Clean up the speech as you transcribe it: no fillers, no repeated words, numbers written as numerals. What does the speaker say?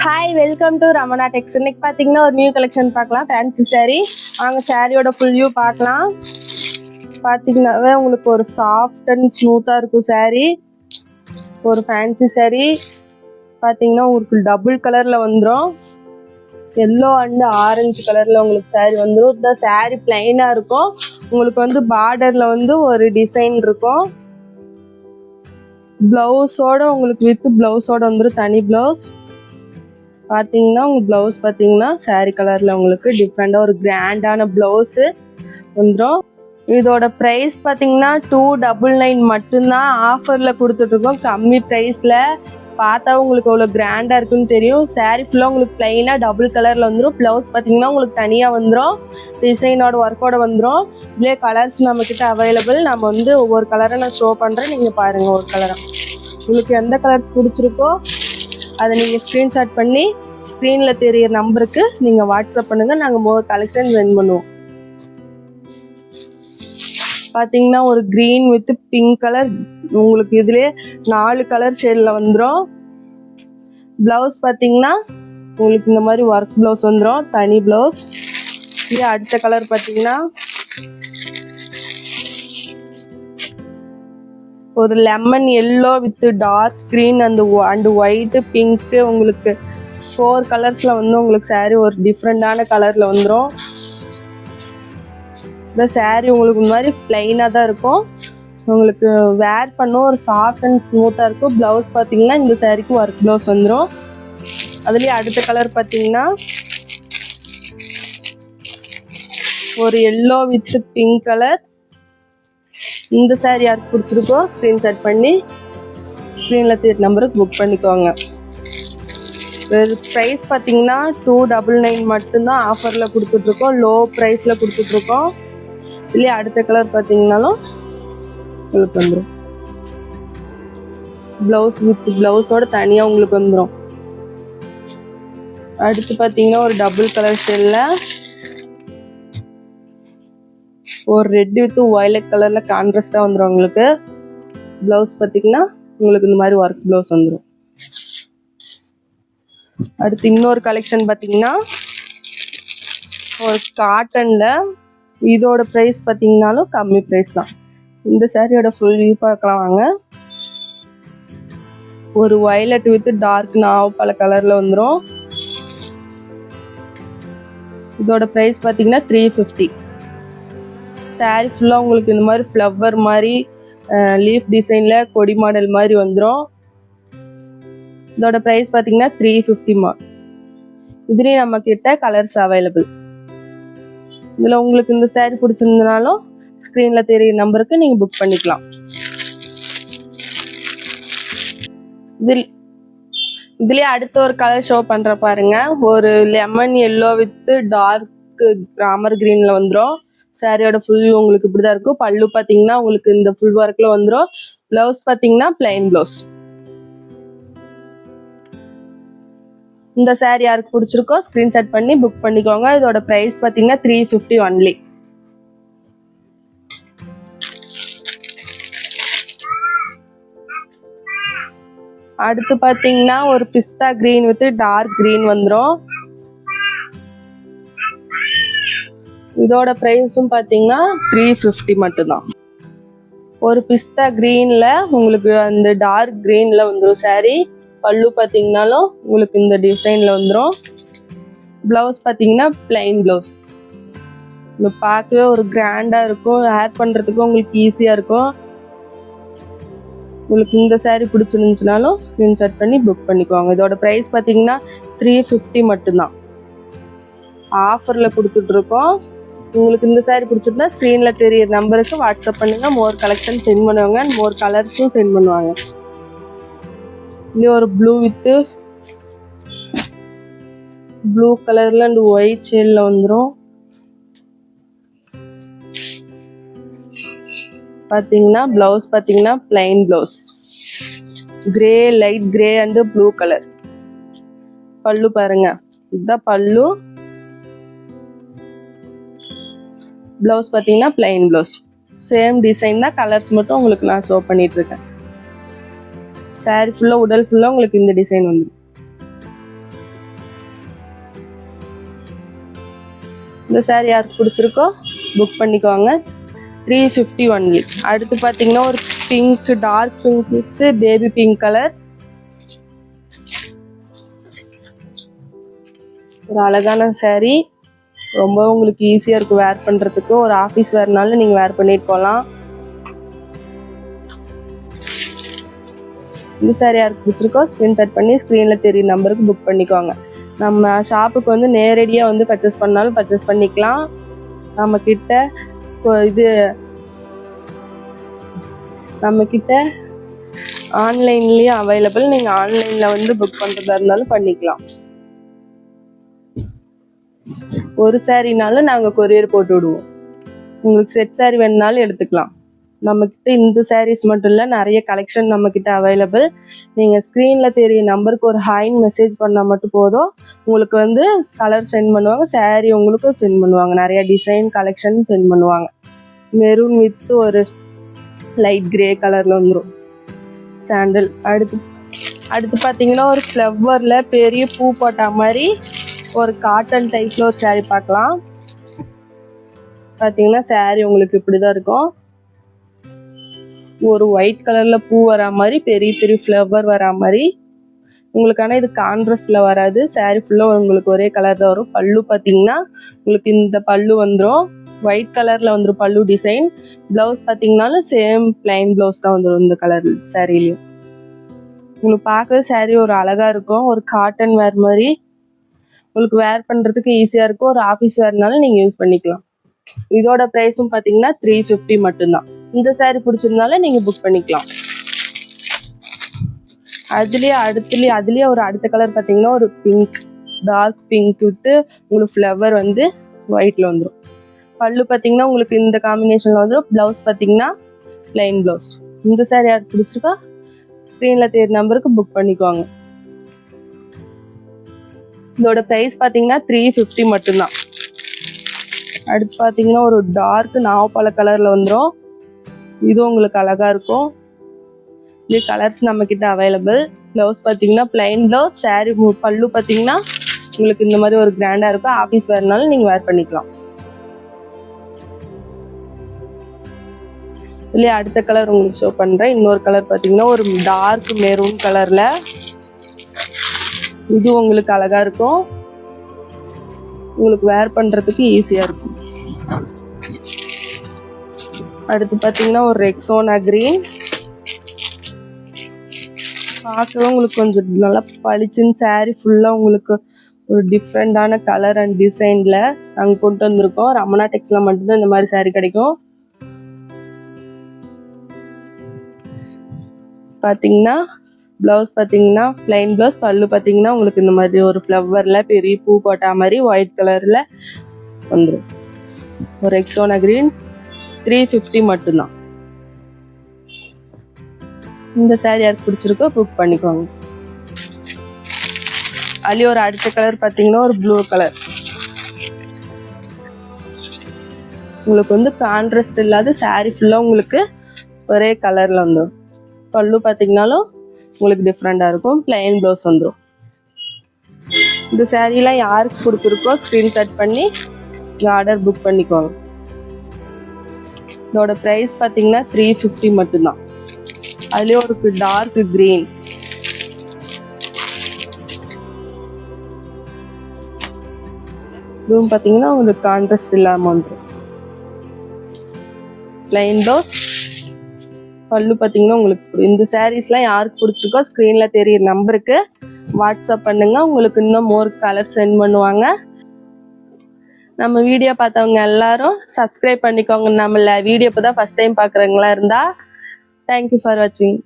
Hi, welcome to Ramana Tex. இன்னைக்கு பாத்தீங்கன்னா ஒரு நியூ கலெக்ஷன் பார்க்கலாம். Fancy saree. வாங்க சாரியோட ஃபுல் வியூ பார்க்கலாம். பாத்தீங்கன்னாவே உங்களுக்கு ஒரு சாஃப்ட் அண்ட் ஸ்மூத்தா இருக்கும் saree. ஒரு ஃபேன்சி saree. பாத்தீங்கன்னா உங்களுக்கு டபுள் கலர்ல வந்துரும். yellow and orange கலர்ல உங்களுக்கு saree வந்துரும். இந்த saree plain-ஆ இருக்கும். உங்களுக்கு வந்து பார்டர்ல வந்து ஒரு டிசைன் இருக்கும். பிளவுஸோட உங்களுக்கு வித் பிளவுஸோட வந்துரும் தனி பிளவுஸ். பாத்தீங்கன்னா உங்க பிளவுஸ் பாத்தீங்கன்னா saree கலர்ல உங்களுக்கு டிஃபரெண்டா ஒரு கிராண்டான பிளவுஸ் வந்துரும். இதோட பிரைஸ் பாத்தீங்கன்னா 299 மட்டும்தான் ஆஃபர்ல கொடுத்துட்டு இருக்கோம். கம்மி பிரைஸ்ல பார்த்தா உங்களுக்கு அவ்வளோ கிராண்டா இருக்குன்னு தெரியும். saree ஃபுல்லா உங்களுக்கு பிளைனா டபுள் கலர்ல வந்துடும். பிளவுஸ் பாத்தீங்கன்னா உங்களுக்கு தனியா வந்துடும். டிசைனோட ஒர்க்கோட வந்துடும். இதுலேயே கலர்ஸ் நம்ம கிட்ட அவைலபிள். நம்ம வந்து ஒவ்வொரு கலரை நான் ஷோ பண்றேன், நீங்க பாருங்க ஒரு கலரா. உங்களுக்கு எந்த கலர்ஸ் பிடிச்சிருக்கோ அதை நீங்கள் ஸ்க்ரீன்ஷாட் பண்ணி ஸ்க்ரீனில் தெரியிற நம்பருக்கு நீங்கள் வாட்ஸ்அப் பண்ணுங்கள். நாங்கள் மோர் கலெக்ஷன் சென்ட் பண்ணுவோம். பார்த்தீங்கன்னா ஒரு க்ரீன் வித் பிங்க் கலர் உங்களுக்கு இதுலேயே 4 கலர் ஷேடில் வந்துடும். ப்ளவுஸ் பார்த்தீங்கன்னா உங்களுக்கு இந்த மாதிரி ஒர்க் ப்ளவுஸ் வந்துடும், தனி ப்ளவுஸ். இதே அடுத்த கலர் பார்த்தீங்கன்னா ஒரு lemon yellow with dark green and white pink உங்களுக்கு 4 கலர்ஸ்ல வந்து உங்களுக்கு saree ஒரு டிஃப்ரெண்டான கலர்ல வந்துடும். இந்த saree உங்களுக்கு இந்த மாதிரி பிளைனா தான் இருக்கும். உங்களுக்கு வேர் பண்ண ஒரு சாஃப்ட் அண்ட் ஸ்மூத்தா இருக்கும். பிளவுஸ் பார்த்தீங்கன்னா இந்த சாரிக்கு ஒர்க் பிளவுஸ் வந்துடும். அதுலயே அடுத்த கலர் பார்த்தீங்கன்னா ஒரு எல்லோ வித் பிங்க் கலர். இந்த saree யாருக்கு பிடிச்சிருக்கோ ஸ்க்ரீன்ஷாட் பண்ணி ஸ்க்ரீனில் தெரியுற நம்பருக்கு புக் பண்ணிக்கோங்க. ப்ரைஸ் பார்த்தீங்கன்னா 299 மட்டும்தான் ஆஃபரில் கொடுத்துட்ருக்கோம். லோ ப்ரைஸில் கொடுத்துட்ருக்கோம். இல்லையா அடுத்த கலர் பார்த்தீங்கன்னாலும் உங்களுக்கு வந்துடும். ப்ளவுஸ் வித் ப்ளவுஸோட தனியாக உங்களுக்கு வந்துடும். அடுத்து பார்த்தீங்கன்னா ஒரு டபுள் கலர் ஷேடில் ஒரு ரெட் வித் வயலட் கலர்ல கான்ட்ராஸ்டா வந்துடும். உங்களுக்கு பிளவுஸ் பார்த்தீங்கன்னா உங்களுக்கு இந்த மாதிரி ஒர்க் பிளவுஸ் வந்துடும். அடுத்து இன்னொரு கலெக்ஷன் பார்த்தீங்கன்னா ஒரு காட்டன்ல இதோட ப்ரைஸ் பார்த்தீங்கன்னாலும் கம்மி ப்ரைஸ் தான். இந்த சாரியோட ஃபுல் வியூ பார்க்கலாம் வாங்க. ஒரு வயலட் வித் டார்க் நாவப்பழ கலர்ல வந்துடும். இதோட ப்ரைஸ் பார்த்தீங்கன்னா 350. சாரி ஃபுல்லாக உங்களுக்கு இந்த மாதிரி ஃப்ளவர் மாதிரி லீஃப் டிசைனில் கொடி மாடல் மாதிரி வந்துடும். இதோட ப்ரைஸ் பார்த்தீங்கன்னா 350. இதுலேயும் நம்ம கிட்ட கலர்ஸ் அவைலபிள். இதில் உங்களுக்கு இந்த சாரி பிடிச்சிருந்தனாலும் ஸ்க்ரீனில் தெரியுற நம்பருக்கு நீங்கள் புக் பண்ணிக்கலாம். இதுலேயே அடுத்த ஒரு கலர் ஷோ பண்ணுற பாருங்க. ஒரு lemon yellow with dark Ramar கிரீனில் வந்துடும். சாரியோட ஃபுல் வியூ உங்களுக்கு இப்படிதான் இருக்கும். பல்லு பார்த்தீங்கன்னா உங்களுக்கு இந்த ஃபுல் ஒர்க்ல வந்துடும். பிளவுஸ் பார்த்தீங்கன்னா பிளைன் பிளவுஸ். இந்த சாரி யாருக்கு பிடிச்சிருக்கோ ஸ்கிரீன்ஷாட் பண்ணி புக் பண்ணிக்கோங்க. இதோட பிரைஸ் பார்த்தீங்கன்னா 350 ஒன்லி. அடுத்து பார்த்தீங்கன்னா ஒரு பிஸ்தா கிரீன் வித் டார்க் கிரீன் வந்துடும். இதோட ப்ரைஸும் பார்த்தீங்கன்னா 350 மட்டும்தான். ஒரு பிஸ்தா கிரீனில் உங்களுக்கு அந்த டார்க் கிரீனில் வந்துடும் saree. பல்லு பார்த்தீங்கன்னாலும் உங்களுக்கு இந்த டிசைனில் வந்துடும். ப்ளவுஸ் பார்த்தீங்கன்னா பிளைன் ப்ளவுஸ். உங்களுக்கு பார்க்கவே ஒரு கிராண்டாக இருக்கும். வேர் பண்ணுறதுக்கும் உங்களுக்கு ஈஸியாக இருக்கும். உங்களுக்கு இந்த saree பிடிச்சிருந்துச்சுனாலும் ஸ்க்ரீன்ஷாட் பண்ணி புக் பண்ணிக்குவாங்க. இதோட ப்ரைஸ் பார்த்தீங்கன்னா 350 மட்டும்தான். ஆஃபரில் கொடுத்துட்ருக்கோம். உங்களுக்கு இந்த சாரி பிடிச்சிருந்தா ஸ்க்ரீனில் தெரியிற நம்பருக்கு வாட்ஸ்அப் பண்ணுங்கள். மோர் கலெக்ஷன் சென்ட் பண்ணுவாங்க. மோர் கலர்ஸும் சென்ட் பண்ணுவாங்க. இன்னும் ஒரு ப்ளூ வித்து ப்ளூ கலரில் அண்ட் ஒயிட் ஷேடில் வந்துடும். பார்த்தீங்கன்னா ப்ளவுஸ் பார்த்தீங்கன்னா plain blouse. Grey light grey and blue colour. பல்லு பாருங்க, இதுதான் பல்லு. ப்ளவுஸ் பார்த்தீங்கன்னா பிளைன் ப்ளவுஸ். சேம் டிசைன் தான், கலர்ஸ் மட்டும் உங்களுக்கு நான் ஷோ பண்ணிட்டு இருக்கேன். சாரி ஃபுல்லாக உடல் ஃபுல்லாக உங்களுக்கு இந்த டிசைன் வந்துடும். இந்த saree யாருக்கு பிடிச்சிருக்கோ புக் பண்ணிக்கோங்க. 350 ஒன்லி. அடுத்து பார்த்தீங்கன்னா ஒரு pink, dark pink with baby pink colour. ஒரு அழகான saree. ரொம்ப உங்களுக்கு ஈஸியாக இருக்கும் வேர் பண்ணுறதுக்கு. ஒரு ஆஃபீஸ் வேர்னாலும் நீங்கள் வேர் பண்ணிட்டு போகலாம். இந்த saree யாருக்கு பிடிச்சிருக்கோ ஸ்க்ரீன்ஷாட் பண்ணி ஸ்க்ரீனில் தெரியும் நம்பருக்கு புக் பண்ணிக்கோங்க. நம்ம ஷாப்புக்கு வந்து நேரடியாக வந்து பர்ச்சேஸ் பண்ணாலும் பர்ச்சேஸ் பண்ணிக்கலாம். நம்மக்கிட்ட ஆன்லைன்லேயும் அவைலபிள். நீங்கள் ஆன்லைனில் வந்து புக் பண்ணுறதா இருந்தாலும் பண்ணிக்கலாம். ஒரு சாரீனாலும் நாங்கள் கொரியர் போட்டு விடுவோம். உங்களுக்கு செட் சாரீ வேணுனாலும் எடுத்துக்கலாம். நம்மக்கிட்ட இந்த சாரீஸ் மட்டும் இல்லை, நிறைய கலெக்ஷன் நம்மக்கிட்ட அவைலபிள். நீங்கள் ஸ்க்ரீனில் தெரிய நம்பருக்கு ஒரு ஹாய்ன்னு மெசேஜ் பண்ணால் மட்டும் போதும். உங்களுக்கு வந்து கலர் சென்ட் பண்ணுவாங்க, சாரீ உங்களுக்கும் சென்ட் பண்ணுவாங்க. நிறைய டிசைன் கலெக்ஷன் சென்ட் பண்ணுவாங்க. மெரூன் வித் ஒரு லைட் கிரே கலரில் வந்துடும் சாண்டில். அடுத்து பார்த்தீங்கன்னா ஒரு ஃப்ளவரில் பெரிய பூ போட்ட மாதிரி ஒரு காட்டன் டைப்ல ஒரு saree பார்க்கலாம். பார்த்தீங்கன்னா saree உங்களுக்கு இப்படிதான் இருக்கும். ஒரு ஒயிட் கலர்ல பூ வரா மாதிரி பெரிய பெரிய ஃப்ளவர் வரா மாதிரி உங்களுக்கு. ஆனால் இது கான்ட்ராஸ்ட்ல வராது. saree ஃபுல்லா உங்களுக்கு ஒரே கலர் தான் வரும். பல்லு பார்த்தீங்கன்னா உங்களுக்கு இந்த பல்லு வந்துடும், ஒயிட் கலர்ல வந்துடும் பல்லு டிசைன். பிளவுஸ் பார்த்தீங்கன்னாலும் சேம் பிளைன் பிளவுஸ் தான் வந்துடும் இந்த கலர் சாரீலையும். உங்களுக்கு பார்க்கவே saree ஒரு அழகா இருக்கும். ஒரு காட்டன் வேர் மாதிரி உங்களுக்கு வேர் பண்ணுறதுக்கு ஈஸியாக இருக்கும். ஒரு ஆஃபீஸ் வேர்னாலும் நீங்கள் யூஸ் பண்ணிக்கலாம். இதோட ப்ரைஸும் பார்த்தீங்கன்னா 350 மட்டும்தான். இந்த saree பிடிச்சிருந்தாலும் நீங்கள் புக் பண்ணிக்கலாம். அதுலேயே ஒரு அடுத்த கலர் பார்த்தீங்கன்னா ஒரு பிங்க், டார்க் பிங்க் வித்து உங்களுக்கு ஃப்ளவர் வந்து ஒயிட்டில் வந்துடும். பல்லு பார்த்தீங்கன்னா உங்களுக்கு இந்த காம்பினேஷனில் வந்துடும். ப்ளவுஸ் பார்த்தீங்கன்னா பிளைன் ப்ளவுஸ். இந்த saree யாருக்கு பிடிச்சிருக்கா ஸ்க்ரீனில் தேர் நம்பருக்கு புக் பண்ணிக்குவாங்க. இதோட ப்ரைஸ் பார்த்தீங்கன்னா 350 மட்டும்தான். அடுத்து பார்த்தீங்கன்னா ஒரு டார்க் நாவப்பழ கலரில் வந்துடும். இது உங்களுக்கு அழகாக இருக்கும். இது கலர்ஸ் நம்மக்கிட்ட அவைலபிள். ப்ளவுஸ் பார்த்தீங்கன்னா பிளைன் ப்ளவுஸ். saree பல்லு பார்த்தீங்கன்னா உங்களுக்கு இந்த மாதிரி ஒரு கிராண்டாக இருக்கும். ஆஃபீஸ் வேர்னாலும் நீங்கள் வேர் பண்ணிக்கலாம். இதுலேயே அடுத்த கலர் உங்களுக்கு ஷோ பண்ணுறேன். இன்னொரு கலர் பார்த்தீங்கன்னா ஒரு டார்க் மெரூன் கலரில். இது உங்களுக்கு அழகா இருக்கும். உங்களுக்கு வேர் பண்றதுக்கு ஈஸியா இருக்கும். அடுத்து பாத்தீங்கன்னா ஒரு ரெக்ஸோனா கிரீன். பார்க்கவே உங்களுக்கு கொஞ்சம் நல்லா பளிச்சுன்னு saree ஃபுல்லா உங்களுக்கு ஒரு டிஃப்ரெண்டான கலர் அண்ட் டிசைன்ல நாங்கள் கொண்டு வந்திருக்கோம். ரமணா டெக்ஸ்ல மட்டும்தான் இந்த மாதிரி saree கிடைக்கும். பார்த்தீங்கன்னா ப்ளவுஸ் பார்த்தீங்கன்னா பிளைன் ப்ளவுஸ். பல்லு பார்த்தீங்கன்னா உங்களுக்கு இந்த மாதிரி ஒரு ஃப்ளவரில் பெரிய பூ போட்டா மாதிரி ஒயிட் கலரில் வந்துடும். ஒரு ரெக்ஸோனா கிரீன் 350 மட்டும்தான். இந்த saree யாருக்கு பிடிச்சிருக்கோ புக் பண்ணிக்கோங்க. அதுலேயே ஒரு அடுத்த கலர் பார்த்தீங்கன்னா ஒரு ப்ளூ கலர். உங்களுக்கு வந்து கான்ட்ராஸ்ட் இல்லாத saree ஃபுல்லாக உங்களுக்கு ஒரே கலரில் வந்துடும். பல்லு பார்த்தீங்கன்னாலும் உங்களுக்கு டிஃப்ரெண்டாக இருக்கும். பிளைன் ப்ளவுஸ் வந்துடும். இந்த சாரீலாம் யாருக்கு பிடிச்சிருக்கோ ஸ்க்ரீன்ஷாட் பண்ணி ஆர்டர் புக் பண்ணிக்கோங்க. இதோட ப்ரைஸ் பார்த்தீங்கன்னா 350 மட்டும்தான். அதுலேயே ஒரு டார்க் கிரீன். இதுவும் பார்த்தீங்கன்னா உங்களுக்கு கான்ட்ராஸ்ட் இல்லாமல் வந்துடும். Plain blouse. பல்லு பார்த்தீங்கன்னா உங்களுக்கு இந்த சாரீஸ்லாம் யாருக்கு பிடிச்சிருக்கோ ஸ்க்ரீனில் தெரியுற நம்பருக்கு வாட்ஸ்அப் பண்ணுங்க. உங்களுக்கு இன்னும் மோர் கலர் சென்ட் பண்ணுவாங்க. நம்ம வீடியோ பார்த்தவங்க எல்லாரும் சப்ஸ்கிரைப் பண்ணிக்கோங்க. நம்மள வீடியோ இப்போ தான் ஃபர்ஸ்ட் டைம் பார்க்குறவங்களா இருந்தால் தேங்க்யூ ஃபார் வாட்சிங்.